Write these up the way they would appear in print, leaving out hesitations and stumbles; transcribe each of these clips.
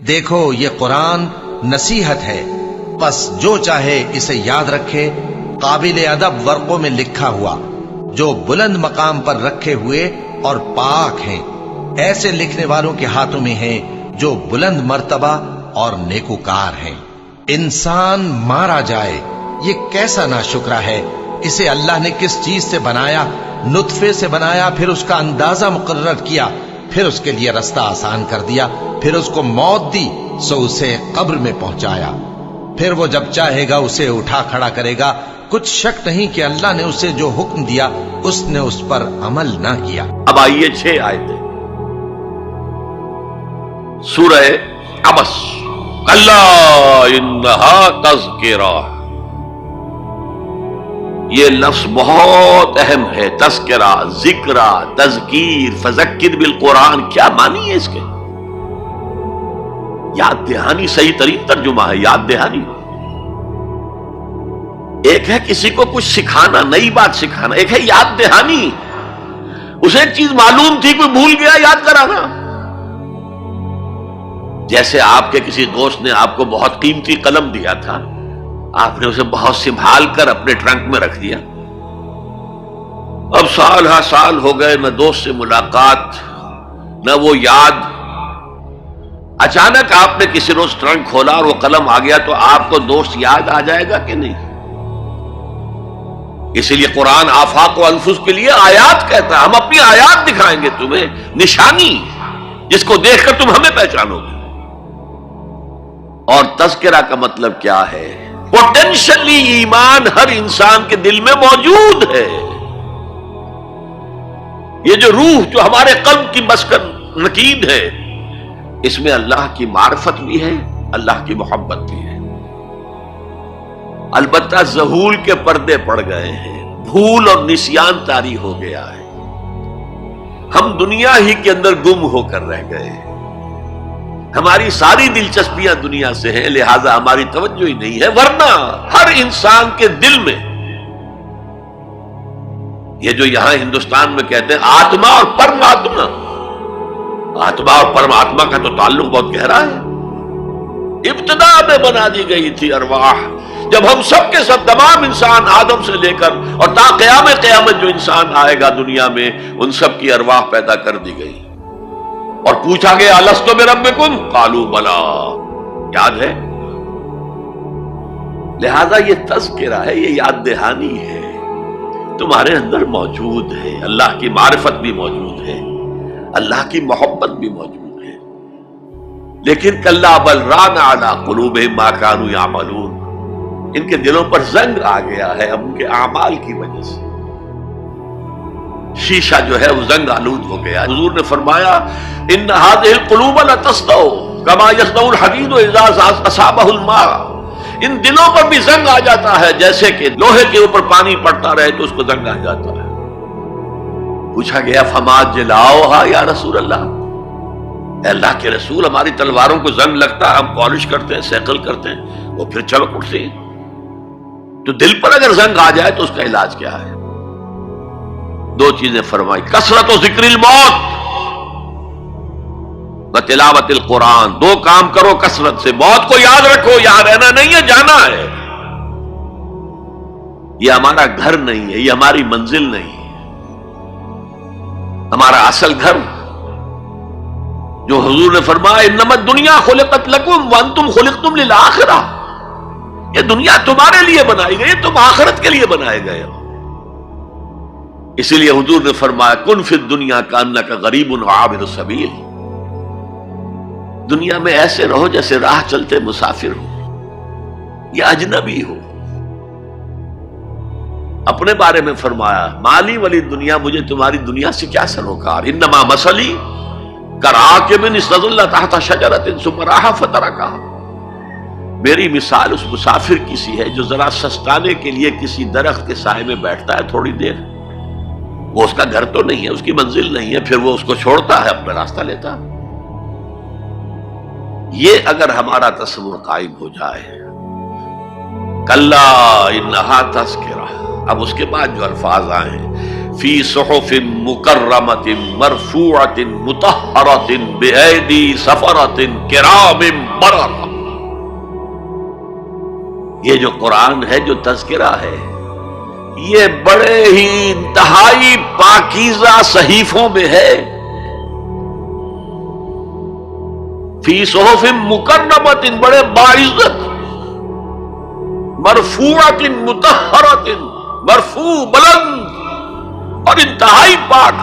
دیکھو یہ قرآن نصیحت ہے، پس جو چاہے اسے یاد رکھے، قابل ادب ورقوں میں لکھا ہوا، جو بلند مقام پر رکھے ہوئے اور پاک ہیں، ایسے لکھنے والوں کے ہاتھوں میں ہیں جو بلند مرتبہ اور نیکوکار ہیں۔ انسان مارا جائے، یہ کیسا ناشکرا ہے، اسے اللہ نے کس چیز سے بنایا؟ نطفے سے بنایا، پھر اس کا اندازہ مقرر کیا، پھر اس کے لیے رستہ آسان کر دیا، پھر اس کو موت دی سو اسے قبر میں پہنچایا، پھر وہ جب چاہے گا اسے اٹھا کھڑا کرے گا۔ کچھ شک نہیں کہ اللہ نے اسے جو حکم دیا اس نے اس پر عمل نہ کیا۔ اب آئیے 6 آیتیں سورہ عبس۔ اللہ انہا تذکرہ، یہ لفظ بہت اہم ہے۔ تذکرہ، ذکرہ، تذکیر، فذکر بالقرآن، کیا معنی ہے اس کے؟ یاد دہانی صحیح ترین ترجمہ ہے، یاد دہانی۔ ایک ہے کسی کو کچھ سکھانا، نئی بات سکھانا، ایک ہے یاد دہانی۔ اسے ایک چیز معلوم تھی، کوئی بھول گیا، یاد کرانا۔ جیسے آپ کے کسی دوست نے آپ کو بہت قیمتی قلم دیا تھا، آپ نے اسے بہت سنبھال کر اپنے ٹرنک میں رکھ دیا۔ اب سال ہا سال ہو گئے، نہ دوست سے ملاقات، نہ وہ یاد۔ اچانک آپ نے کسی روز ٹرنک کھولا اور وہ قلم آ گیا، تو آپ کو دوست یاد آ جائے گا کہ نہیں؟ اسی لیے قرآن آفاق و انفس کے لیے آیات کہتا ہے، ہم اپنی آیات دکھائیں گے تمہیں، نشانی جس کو دیکھ کر تم ہمیں پہچانو گے۔ اور تذکرہ کا مطلب کیا ہے؟ پوٹینشلی ایمان ہر انسان کے دل میں موجود ہے۔ یہ جو روح جو ہمارے قلب کی مسکن نکید ہے، اس میں اللہ کی معرفت بھی ہے، اللہ کی محبت بھی ہے۔ البتہ ذہول کے پردے پڑ گئے ہیں، بھول اور نسیان طاری ہو گیا ہے، ہم دنیا ہی کے اندر گم ہو کر رہ گئے ہیں، ہماری ساری دلچسپیاں دنیا سے ہیں، لہذا ہماری توجہ ہی نہیں ہے۔ ورنہ ہر انسان کے دل میں یہ جو یہاں ہندوستان میں کہتے ہیں آتما اور پرماتما، آتما اور پرماتما کا تو تعلق بہت گہرا ہے۔ ابتدا میں بنا دی گئی تھی ارواح، جب ہم سب کے سب تمام انسان آدم سے لے کر اور تا قیامت جو انسان آئے گا دنیا میں، ان سب کی ارواح پیدا کر دی گئی اور پوچھا گیا الستو بربکم قالوا بلا، یاد ہے؟ لہذا یہ تذکرہ ہے، یہ یاد دہانی ہے، تمہارے اندر موجود ہے، اللہ کی معرفت بھی موجود ہے، اللہ کی محبت بھی موجود ہے۔ لیکن کلا بل ران علی قلوبہم ما کانوا یعملون، ان کے دلوں پر زنگ آ گیا ہے اب ان کے اعمال کی وجہ سے، شیشہ جو ہے وہ زنگ آلود ہو گیا۔ حضور نے فرمایا ان هذه القلوب لتصدع كما يصدع الحديد اذا اصابه الماء، ان دلوں پر بھی زنگ آ جاتا ہے جیسے کہ لوہے کے اوپر پانی پڑتا رہے تو اس کو زنگ آ جاتا ہے۔ پوچھا گیا فما جلاؤھا یا رسول اللہ، اے اللہ کے رسول ہماری تلواروں کو زنگ لگتا ہے، ہم پالش کرتے ہیں، سیکل کرتے ہیں، وہ پھر چمک اٹھتے ہیں، تو دل پر اگر زنگ آ جائے تو اس کا علاج کیا ہے؟ دو چیزیں فرمائی، کثرت و ذکر الموت و تلاوت القرآن، دو کام کرو کثرت سے، موت کو یاد رکھو، یہاں رہنا نہیں ہے، جانا ہے، یہ ہمارا گھر نہیں ہے، یہ ہماری منزل نہیں ہے، ہمارا اصل گھر جو حضور نے فرمایا انما الدنیا خلقت لکم وانتم خلقتم للآخرہ، یہ دنیا تمہارے لیے بنائی گئی، تم آخرت کے لیے بنائے گئے ہو۔ اسی لیے حضور نے فرمایا کن فی الدنیا کانک غریب وعابر السبیل، دنیا میں ایسے رہو جیسے راہ چلتے مسافر ہو یا اجنبی ہو۔ اپنے بارے میں فرمایا مالی ولی دنیا، مجھے تمہاری دنیا سے کیا سروکار، انما مثلی کراکب استظل تحت شجرۃ ثم راح فترکھا، میری مثال اس مسافر کی سی ہے جو ذرا سستانے کے لیے کسی درخت کے سائے میں بیٹھتا ہے تھوڑی دیر، وہ اس کا گھر تو نہیں ہے، اس کی منزل نہیں ہے، پھر وہ اس کو چھوڑتا ہے، اپنا راستہ لیتا ہے۔ یہ اگر ہمارا تصور قائم ہو جائے، کلا انہا تذکرہ، اب اس کے بعد جو الفاظ آئے ہیں فی صحف مکرمۃ مرفوعۃ مطہرۃ بأیدی سفرۃ کرام بررہ. یہ جو قرآن ہے، جو تذکرہ ہے، یہ بڑے ہی انتہائی پاکیزہ صحیفوں میں ہے. فی صحف مکرمۃ، بڑے باعزت، مرفوعۃ مطہرۃ، مرفوع بلند اور انتہائی پاک.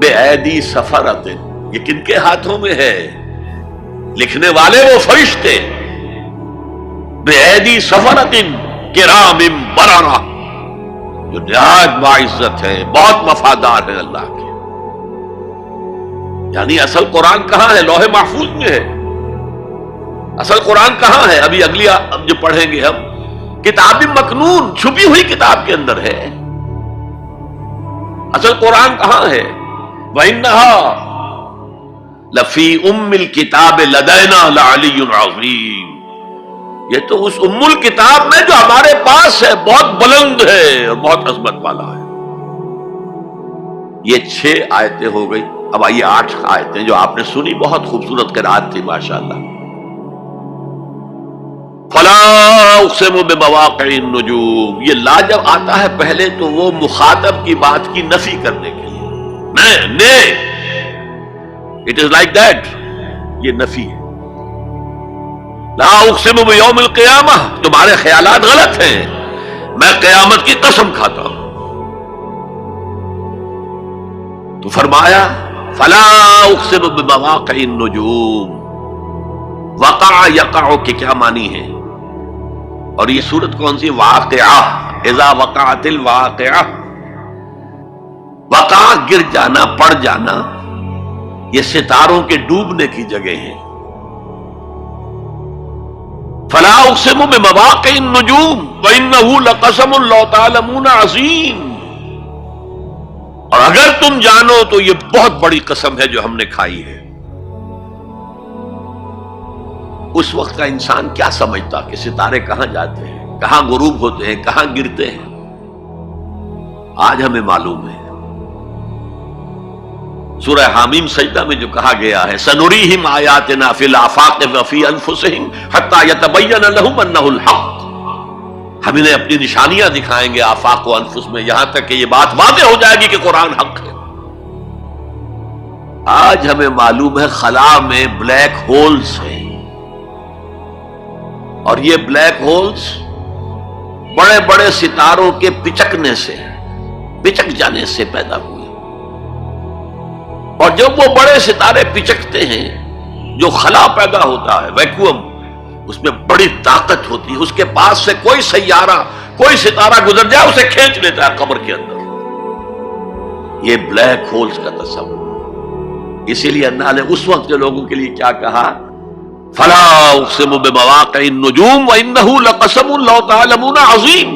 بأیدی سفرۃ، یہ کن کے ہاتھوں میں ہے؟ لکھنے والے وہ فرشتے. بأیدی سفرۃ کرام بررہ، جو نہایت باعزت ہے، بہت وفادار ہے اللہ کے. یعنی اصل قرآن کہاں ہے؟ لوح محفوظ میں ہے. اصل قرآن کہاں ہے؟ ابھی اگلی جو پڑھیں گے ہم، کتاب مکنون، چھپی ہوئی کتاب کے اندر ہے. اصل قرآن کہاں ہے؟ وَإِنَّهَا لَفِي أُمِّ الْكِتَابِ لَدَيْنَا لَعَلِيٌّ عَظِيمٌ. یہ تو اس ام الکتاب میں جو ہمارے پاس ہے، بہت بلند ہے اور بہت عظمت والا ہے. یہ 6 آیتیں ہو گئی. اب آئیے 8 آیتیں جو آپ نے سنی، بہت خوبصورت قرات تھی ماشاءاللہ. فلا اقسم بمواقع النجوم، یہ لا جب آتا ہے پہلے تو وہ مخاطب کی بات کی نفی کرنے کے لیے، اٹ از لائک دیٹ، یہ نفی ہے. لا اقسم بیوم القیامہ، تمہارے خیالات غلط ہیں، میں قیامت کی قسم کھاتا ہوں. تو فرمایا فلا اقسم بمواقع النجوم. وقع یقع کے کیا معنی ہے؟ اور یہ سورت کون سی؟ واقعہ. اذا وقعت الواقعہ، وقع گر جانا، پڑ جانا. یہ ستاروں کے ڈوبنے کی جگہ ہے. فلا اقسم بمواقع النجوم وانه لقسم لو تعلمون عظیم. اور اگر تم جانو تو یہ بہت بڑی قسم ہے جو ہم نے کھائی ہے. اس وقت کا انسان کیا سمجھتا کہ ستارے کہاں جاتے ہیں، کہاں غروب ہوتے ہیں، کہاں گرتے ہیں؟ آج ہمیں معلوم ہے. سورہ حامیم سجدہ میں جو کہا گیا ہے سنریہم آیاتنا فی الآفاق وفی انفسہم حتی یتبین لہم انہ الحق، ہم انہیں اپنی نشانیاں دکھائیں گے آفاق و انفس میں، یہاں تک کہ یہ بات واضح ہو جائے گی کہ قرآن حق ہے. آج ہمیں معلوم ہے خلا میں بلیک ہولز ہیں، اور یہ بلیک ہولز بڑے بڑے ستاروں کے پچکنے سے، پچک جانے سے پیدا ہوئے. اور جب وہ بڑے ستارے پچکتے ہیں، جو خلا پیدا ہوتا ہے، ویکیوم، اس میں بڑی طاقت ہوتی ہے. اس کے پاس سے کوئی سیارہ، کوئی ستارہ گزر جائے اسے کھینچ لیتا ہے قبر کے اندر. یہ بلیک ہولز کا تصور. اسی لیے اللہ نے اس وقت کے لوگوں کے لیے کیا کہا؟ فلا اقسم بمواقع النجوم وانہ لقسم لو تعلمون عظیم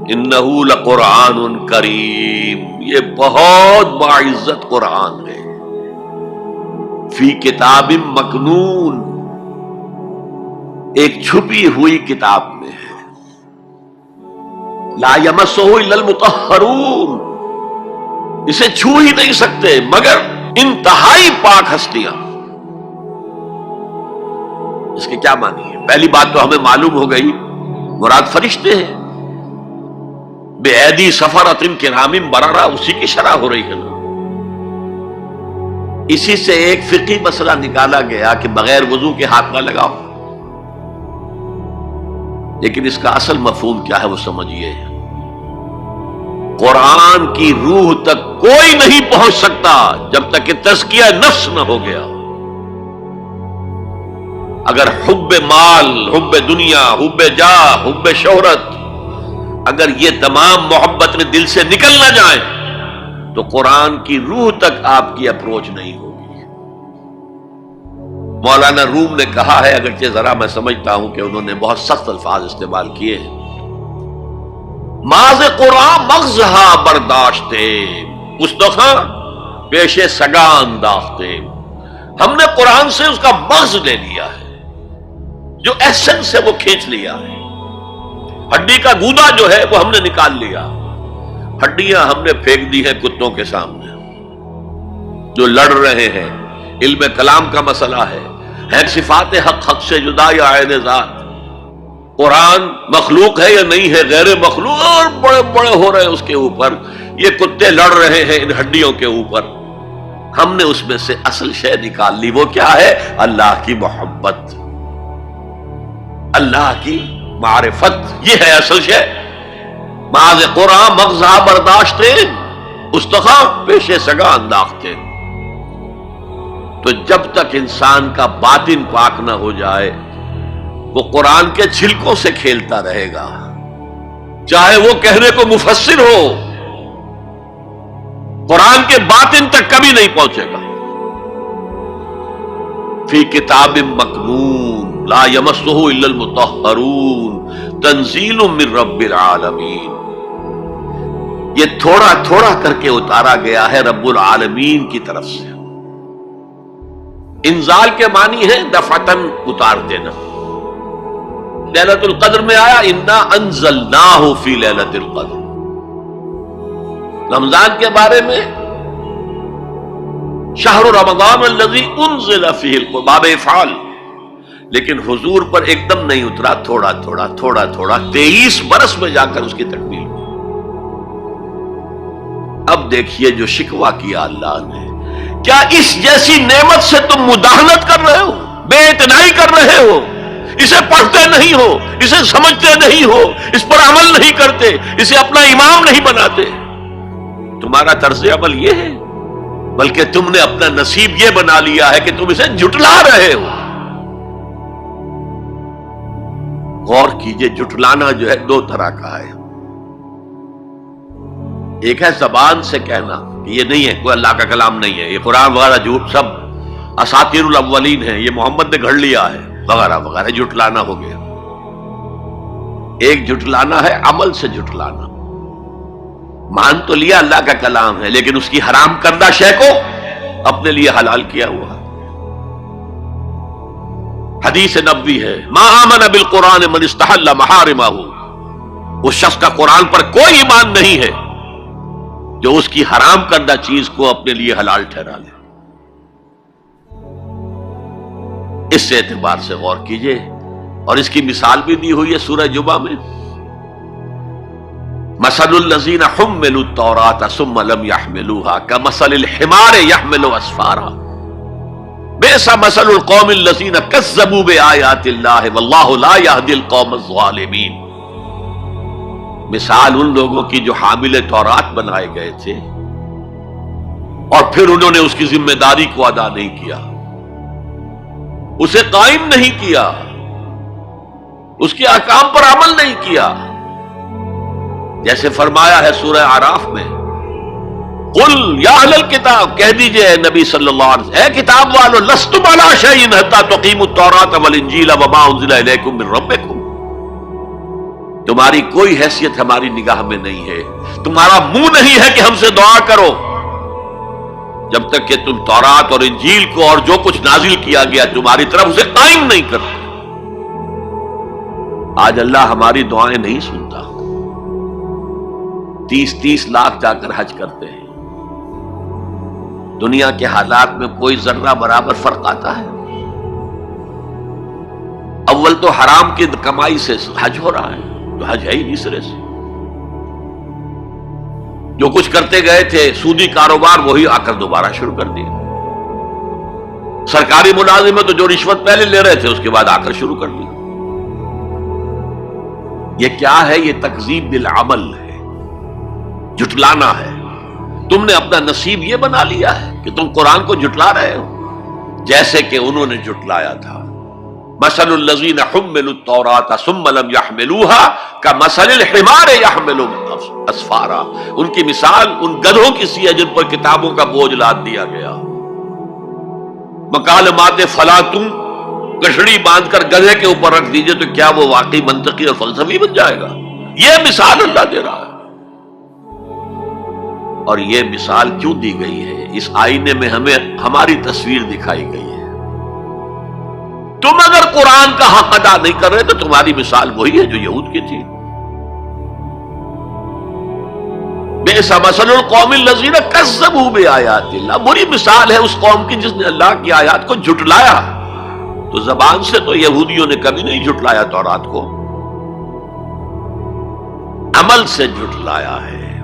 انہ لقرآن کریم. یہ بہت باعزت قرآن ہے. فی کتاب مکنون، ایک چھپی ہوئی کتاب میں ہے. لا یمسہ الا المطہرون، اسے چھو ہی نہیں سکتے مگر انتہائی پاک ہستیاں. اس کے کیا معنی ہے؟ پہلی بات تو ہمیں معلوم ہو گئی، مراد فرشتے ہیں. بے ایدی سفرۃ کرام بررہ، اسی کی شرح ہو رہی ہے نا. اسی سے ایک فقہی مسئلہ نکالا گیا کہ بغیر وضو کے ہاتھ نہ لگاؤ. لیکن اس کا اصل مفہوم کیا ہے وہ سمجھیے. قرآن کی روح تک کوئی نہیں پہنچ سکتا جب تک کہ تزکیہ نفس نہ ہو گیا. اگر حب مال، حب دنیا، حب جاہ، حب شہرت، اگر یہ تمام محبت میں دل سے نکل نہ جائیں تو قرآن کی روح تک آپ کی اپروچ نہیں ہوگی. مولانا روم نے کہا ہے، اگرچہ ذرا میں سمجھتا ہوں کہ انہوں نے بہت سخت الفاظ استعمال کیے ہیں، ماز قرآن مغزہا برداشتے مستخاں پیش سگاں انداختے. ہم نے قرآن سے اس کا مغز لے لیا ہے، جو ایسنس ہے وہ کھینچ لیا ہے. ہڈی کا گودا جو ہے وہ ہم نے نکال لیا، ہڈیاں ہم نے پھینک دی ہیں کتوں کے سامنے جو لڑ رہے ہیں۔ علم کلام کا مسئلہ ہے صفات حق سے جدا یا عین ذات، قرآن مخلوق ہے یا نہیں ہے، غیر مخلوق، اور بڑے بڑے ہو رہے ہیں اس کے اوپر، یہ کتے لڑ رہے ہیں ان ہڈیوں کے اوپر۔ ہم نے اس میں سے اصل شے نکال لی، وہ کیا ہے؟ اللہ کی محبت، اللہ کی معرفت، یہ ہے اصل شے۔ معاذ قرآن مغزہ برداشتیں استخا پیش سگا انداختیں۔ تو جب تک انسان کا باطن پاک نہ ہو جائے وہ قرآن کے چھلکوں سے کھیلتا رہے گا، چاہے وہ کہنے کو مفسر ہو، قرآن کے باطن تک کبھی نہیں پہنچے گا۔ فی کتاب مکنون لا یمسہ الا المطہرون تنزیل من رب العالمین، یہ تھوڑا تھوڑا کر کے اتارا گیا ہے رب العالمین کی طرف سے۔ انزال کے معنی ہے دفعتاً اتار دینا۔ لیلۃ القدر میں آیا انا انزلناہ فی لیلۃ القدر۔ رمضان کے بارے میں شہر رمضان الذی انزل فیہ القرآن، باب افعال، لیکن حضور پر ایک دم نہیں اترا، تھوڑا تھوڑا تھوڑا تھوڑا 23 برس میں جا کر اس کی تکمیل ہوئی۔ اب دیکھیے جو شکوہ کیا اللہ نے، کیا اس جیسی نعمت سے تم مداہنت کر رہے ہو، بے اعتنائی کر رہے ہو، اسے پڑھتے نہیں ہو، اسے سمجھتے نہیں ہو، اس پر عمل نہیں کرتے، اسے اپنا امام نہیں بناتے؟ تمہارا طرز عمل یہ ہے، بلکہ تم نے اپنا نصیب یہ بنا لیا ہے کہ تم اسے جھٹلا رہے ہو۔ غور کیجئے، جھٹلانا جو ہے دو طرح کا ہے۔ ایک ہے زبان سے کہنا کہ یہ نہیں ہے، کوئی اللہ کا کلام نہیں ہے، یہ قرآن وغیرہ جھوٹ، سب اساطیر الاولین ہیں، یہ محمد نے گھڑ لیا ہے وغیرہ وغیرہ، جھٹلانا ہو گیا۔ ایک جھٹلانا ہے عمل سے جھٹلانا، مان تو لیا اللہ کا کلام ہے لیکن اس کی حرام کردہ شے کو اپنے لیے حلال کیا ہوا۔ حدیث نبوی ہے ما آمن بالقرآن من استحل محارمہ، اس شخص کا قرآن پر کوئی ایمان نہیں ہے جو اس کی حرام کردہ چیز کو اپنے لیے حلال ٹھہرا لے۔ اس سے اعتبار سے غور کیجئے، اور اس کی مثال بھی دی ہوئی ہے سورہ جمعہ میں، مثل الذین حملوا التوراۃ ثم لم يحملوها كمثل الحمار يحمل اسفارا بئس مثل القوم الذین کذبوا بآیات اللہ واللہ لا يهدی القوم الظالمین۔ مثال ان لوگوں کی جو حامل تورات بنائے گئے تھے اور پھر انہوں نے اس کی ذمہ داری کو ادا نہیں کیا، اسے قائم نہیں کیا، اس کے احکام پر عمل نہیں کیا۔ جیسے فرمایا ہے سورہ اعراف میں، قل یا اہل الکتاب، کہہ دیجئے اے نبی صلی اللہ علیہ وسلم، اے کتاب والو، لستم علی شیء حتی تقیموا التوراۃ والانجیل وما انزل الیکم من ربکم، تمہاری کوئی حیثیت ہماری نگاہ میں نہیں ہے، تمہارا منہ نہیں ہے کہ ہم سے دعا کرو جب تک کہ تم تورات اور انجیل کو اور جو کچھ نازل کیا گیا تمہاری طرف اسے قائم نہیں کرتے۔ آج اللہ ہماری دعائیں نہیں سنتا، 30 لاکھ جا کر حج کرتے ہیں، دنیا کے حالات میں کوئی ذرہ برابر فرق آتا ہے؟ اول تو حرام کی کمائی سے حج ہو رہا ہے، تو حج ہے ہی نہیں سرے سے۔ جو کچھ کرتے گئے تھے سودی کاروبار وہی آ کر دوبارہ شروع کر دیا۔ سرکاری ملازم تو جو رشوت پہلے لے رہے تھے اس کے بعد آ کر شروع کر دیا۔ یہ کیا ہے؟ یہ تکذیب بالعمل ہے، جھٹلانا ہے۔ تم نے اپنا نصیب یہ بنا لیا ہے کہ تم قرآن کو جھٹلا رہے ہو جیسے کہ انہوں نے جھٹلایا تھا۔ مثل الذین حملوا التوراۃ ثم لم يحملوها كمثل الحمار يحمل اسفارا، ان کی مثال ان گدھوں کی سی ہے جن پر کتابوں کا بوجھ لاد دیا گیا۔ مکالمات فلاں تم کشڑی باندھ کر گدھے کے اوپر رکھ دیجئے تو کیا وہ واقعی منطقی اور فلسفی بن جائے گا؟ یہ مثال اللہ دے رہا ہے۔ اور یہ مثال کیوں دی گئی ہے؟ اس آئینے میں ہمیں ہماری تصویر دکھائی گئی ہے۔ تم اگر قرآن کا حق ادا نہیں کر رہے تو تمہاری مثال وہی ہے جو یہود کی تھی۔ بئس مثل القوم الذین کذبوا بآیات اللہ، بری مثال ہے اس قوم کی جس نے اللہ کی آیات کو جھٹلایا. تو زبان سے تو یہودیوں نے کبھی نہیں جھٹلایا تورات کو، عمل سے جھٹلایا ہے.